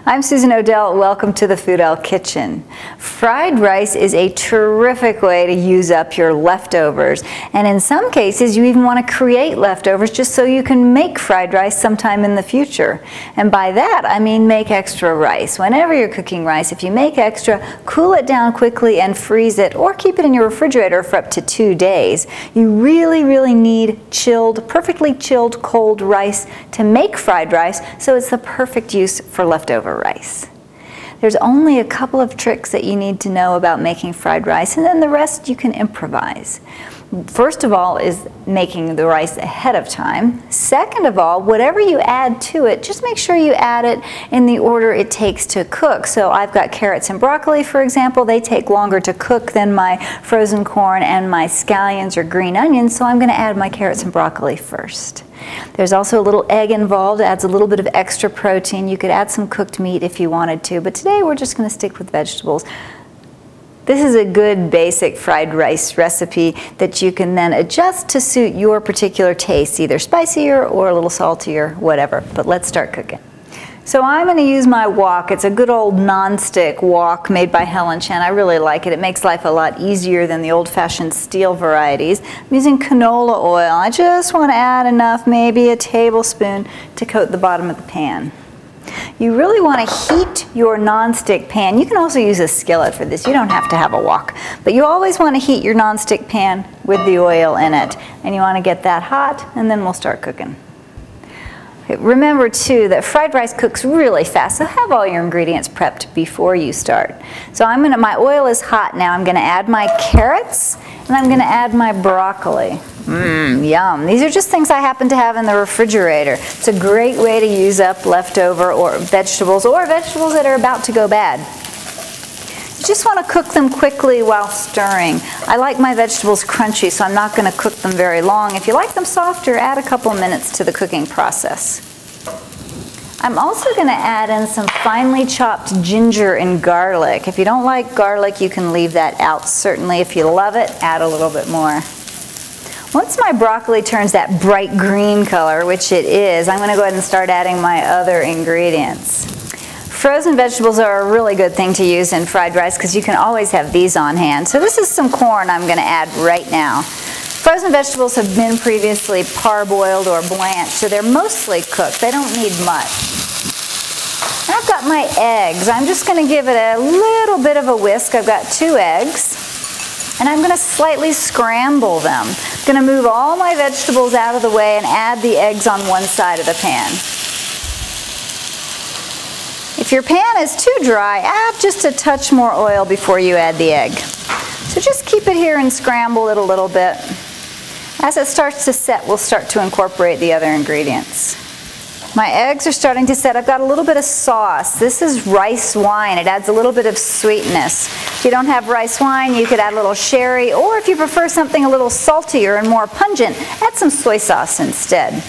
I'm Susan Odell. Welcome to the Foodelle Kitchen. Fried rice is a terrific way to use up your leftovers, and in some cases you even want to create leftovers just so you can make fried rice sometime in the future. And by that I mean make extra rice. Whenever you're cooking rice, if you make extra, cool it down quickly and freeze it, or keep it in your refrigerator for up to 2 days. You really need chilled, perfectly chilled cold rice to make fried rice, so it's the perfect use for leftover rice. There's only a couple of tricks that you need to know about making fried rice, and then the rest you can improvise. First of all is making the rice ahead of time. Second of all, whatever you add to it, just make sure you add it in the order it takes to cook. So I've got carrots and broccoli, for example. They take longer to cook than my frozen corn and my scallions or green onions, so I'm going to add my carrots and broccoli first. There's also a little egg involved, adds a little bit of extra protein. You could add some cooked meat if you wanted to, but today we're just going to stick with vegetables. This is a good basic fried rice recipe that you can then adjust to suit your particular taste, either spicier or a little saltier, whatever. But let's start cooking. So I'm going to use my wok. It's a good old non-stick wok made by Helen Chen. I really like it. It makes life a lot easier than the old-fashioned steel varieties. I'm using canola oil. I just want to add enough, maybe a tablespoon, to coat the bottom of the pan. You really want to heat your non-stick pan. You can also use a skillet for this. You don't have to have a wok. But you always want to heat your non-stick pan with the oil in it. And you want to get that hot, and then we'll start cooking. Remember too that fried rice cooks really fast, so have all your ingredients prepped before you start. So my oil is hot now. I'm going to add my carrots and I'm going to add my broccoli. Yum. These are just things I happen to have in the refrigerator. It's a great way to use up leftover or vegetables that are about to go bad. You just want to cook them quickly while stirring. I like my vegetables crunchy, so I'm not going to cook them very long. If you like them softer, add a couple minutes to the cooking process. I'm also going to add in some finely chopped ginger and garlic. If you don't like garlic, you can leave that out. Certainly, if you love it, add a little bit more. Once my broccoli turns that bright green color, which it is, I'm going to go ahead and start adding my other ingredients. Frozen vegetables are a really good thing to use in fried rice because you can always have these on hand. So this is some corn I'm going to add right now. Frozen vegetables have been previously parboiled or blanched, so they're mostly cooked. They don't need much. And I've got my eggs. I'm just going to give it a little bit of a whisk. I've got 2 eggs, and I'm going to slightly scramble them. I'm going to move all my vegetables out of the way and add the eggs on one side of the pan. If your pan is too dry, add just a touch more oil before you add the egg. So just keep it here and scramble it a little bit. As it starts to set, we'll start to incorporate the other ingredients. My eggs are starting to set. I've got a little bit of sauce. This is rice wine. It adds a little bit of sweetness. If you don't have rice wine, you could add a little sherry, or if you prefer something a little saltier and more pungent, add some soy sauce instead.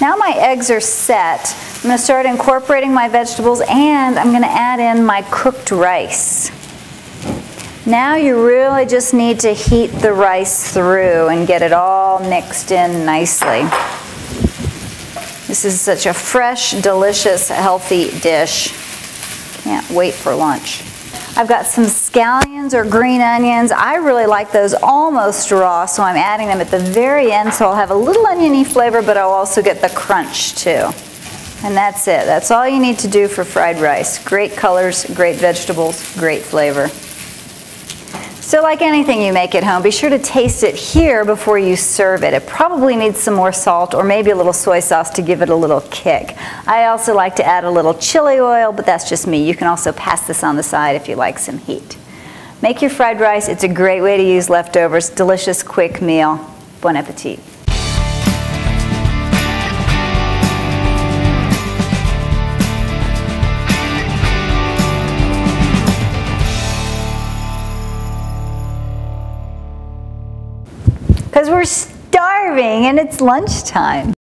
Now my eggs are set. I'm going to start incorporating my vegetables, and I'm going to add in my cooked rice. Now you really just need to heat the rice through and get it all mixed in nicely. This is such a fresh, delicious, healthy dish. Can't wait for lunch. I've got some scallions or green onions. I really like those almost raw, so I'm adding them at the very end, so I'll have a little oniony flavor, but I'll also get the crunch too. And that's it. That's all you need to do for fried rice. Great colors, great vegetables, great flavor. So like anything you make at home, be sure to taste it here before you serve it. It probably needs some more salt or maybe a little soy sauce to give it a little kick. I also like to add a little chili oil, but that's just me. You can also pass this on the side if you like some heat. Make your fried rice. It's a great way to use leftovers. Delicious, quick meal. Bon appetit. Because we're starving and it's lunchtime.